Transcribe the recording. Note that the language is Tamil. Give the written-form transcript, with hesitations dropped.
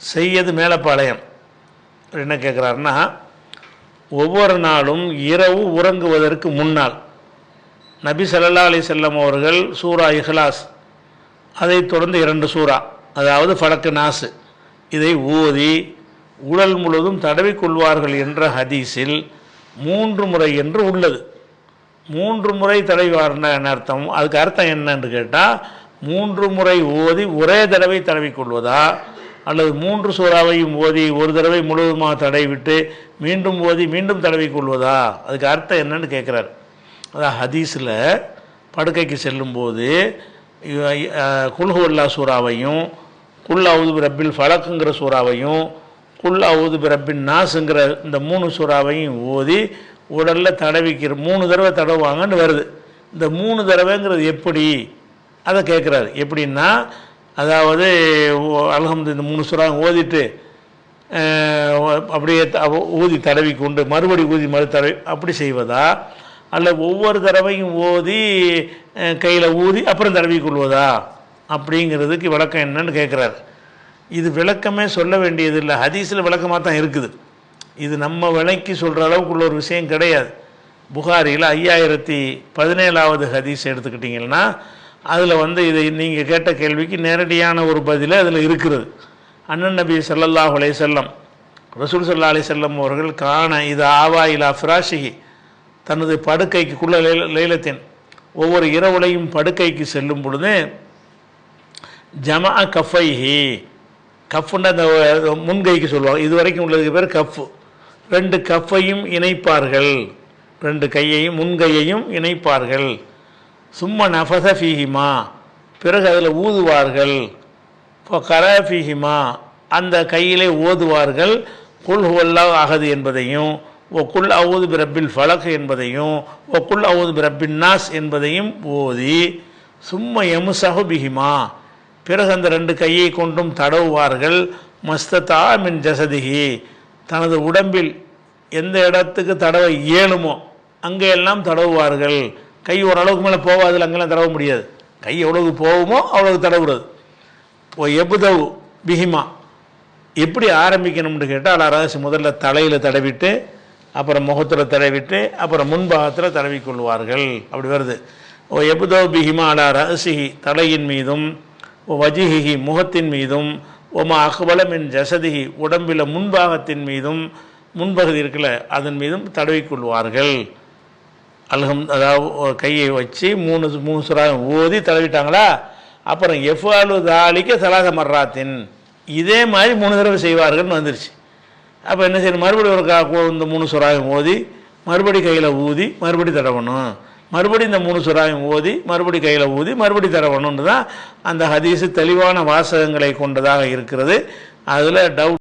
செய்யது மேலப்பாளையம் என்ன கேட்குறாருன்னா, ஒவ்வொரு நாளும் இரவு உறங்குவதற்கு முன்னால் நபி ஸல்லல்லாஹு அலைஹி வஸல்லம் அவர்கள் சூரா இஹ்லாஸ், அதைத் தொடர்ந்து 2 சூரா, அதாவது ஃபலக்கு நாசு, இதை ஓதி உடல் முழுவதும் தடவிக்கொள்வார்கள் என்ற ஹதீஸில் 3 முறை என்று உள்ளது. 3 முறை தடவிவார்னா என்ன அர்த்தம்? அதுக்கு அர்த்தம் என்னன்னு கேட்டால், 3 முறை ஓதி ஒரே தடவை தடவிக்கொள்வதா, அல்லது 3 சூறாவையும் ஓதி ஒரு தடவை முழுவதுமாக தடவிவிட்டு மீண்டும் ஓதி மீண்டும் தடவிக்கொள்வதா? அதுக்கு அர்த்தம் என்னன்னு கேட்குறாரு. அதான் ஹதீஸில் படுக்கைக்கு செல்லும்போது குல் ஹுவல்லாஹ் சூறாவையும், குல் அவுது பிரப்பில் ஃபலக்குங்கிற சூறாவையும், குல் அவுது பிரப்பின் நாஸுங்கிற இந்த 3 சூறாவையும் ஓதி உடலில் தடவிக்கிற 3 தடவை தடவுவாங்கன்னு வருது. இந்த 3 தடவைங்கிறது எப்படி? அதை கேட்குறாரு. எப்படின்னா, அதாவது அல்ஹம்து இந்த 3 சூறா ஓதிட்டு அப்படியே ஊதி தடவி கொண்டு மறுபடி ஊதி தடவி அப்படி செய்வதா, அல்ல ஒவ்வொரு தடவையும் ஓதி கையில் ஊதி அப்புறம் தடவி கொள்வதா? அப்படிங்கிறதுக்கு விளக்கம் என்னன்னு கேட்குறாரு. இது விளக்கமே சொல்ல வேண்டியது இல்லை, ஹதீஸில் விளக்கமாக தான் இருக்குது. இது நம்ம விளக்கி சொல்கிற அளவுக்குள்ள ஒரு விஷயம் கிடையாது. புகாரியில் 5017வது ஹதீஸ் எடுத்துக்கிட்டிங்கன்னா அதில் இதை நீங்கள் கேட்ட கேள்விக்கு நேரடியான ஒரு பதில் அதில் இருக்கிறது. அண்ணன் நபி ஸல்லல்லாஹு அலைஹி வஸல்லம், ரசூல் ஸல்லல்லாஹு அலைஹி வஸல்லம் அவர்கள் காண இது ஆவா இலா ஃபிராஷிஹி, தனது படுக்கைக்குள்ள லைலத்தின் ஒவ்வொரு இரவுலையும் படுக்கைக்கு செல்லும் பொழுது ஜமா கஃபைஹி, கஃப்னா அந்த முன்கைக்கு சொல்லுவாங்க, இது வரைக்கும் உள்ளதுக்கு பேர் கஃப். 2 கஃப்பையும் இணைப்பார்கள், 2 கையையும் முன்கையையும் இணைப்பார்கள். சும்மா நஃபஸ ஃபீஹிமா, பிறகு அதில் ஊதுவார்கள். இப்போ கரஃபீஹிமா, அந்த கையிலே ஓதுவார்கள். குல் ஹுவல்லாஹு அஹது என்பதையும், ஓ குல் அவுது பிரப்பில் ஃபலக் என்பதையும், ஓ குல் அவுது பிரப்பின் நாஸ் என்பதையும் ஓதி சும்மா யமுசஹு பிஹிமா, பிறகு அந்த 2 கையை கொண்டும் தடவுவார்கள். மஸ்ததா மின் ஜசதிஹி, தனது உடம்பில் எந்த இடத்துக்கு தடவ இயலுமோ அங்கெல்லாம் தடவுவார்கள். கை ஓரளவுக்கு மேலே போகாதில்ல, அங்கெல்லாம் தடவ முடியாது. கை எவ்வளவுக்கு போகுமோ அவ்வளவு தடவுறது. இப்போ எபுதவு பிஹிமா, எப்படி ஆரம்பிக்கணும்னு கேட்டால், அரசு முதல்ல தலையில் தடவிட்டு, அப்புறம் முகத்தில் தடவிட்டு, அப்புறம் முன்பாகத்தில் தடவிக்கொள்வார்கள். அப்படி வருது. ஓ எபுதவு பிஹிமா அலா ரஹ்சிஹி, தலையின் மீதும், ஓ வஜிஹிஹி, முகத்தின் மீதும், ஒமா அக்பலமின் ஜசதிஹி, உடம்பில் முன்பாகத்தின் மீதும், முன்பகுதி இருக்குல்ல அதன் மீதும் தடவிக்கொள்வார்கள். அதாவது கையை வச்சு 3 சூறா ஓதி தடவிட்டாங்களா, அப்புறம் எஃபாலு தாலிக்க சலாச மர்ராத்தின், இதே மாதிரி 3 தடவை செய்வார்கள்னு வந்துருச்சு. அப்போ என்ன செய்யணும்? மறுபடியும் இந்த 3 சூறாவையும் ஓதி மறுபடி கையில் ஊதி மறுபடி தடவணும், மறுபடி இந்த 3 சூறாவையும் ஓதி மறுபடி கையில் ஊதி மறுபடி தடவணும்னு தான் அந்த ஹதீஸு தெளிவான வாசகங்களை கொண்டதாக இருக்கிறது. அதில் டவுட்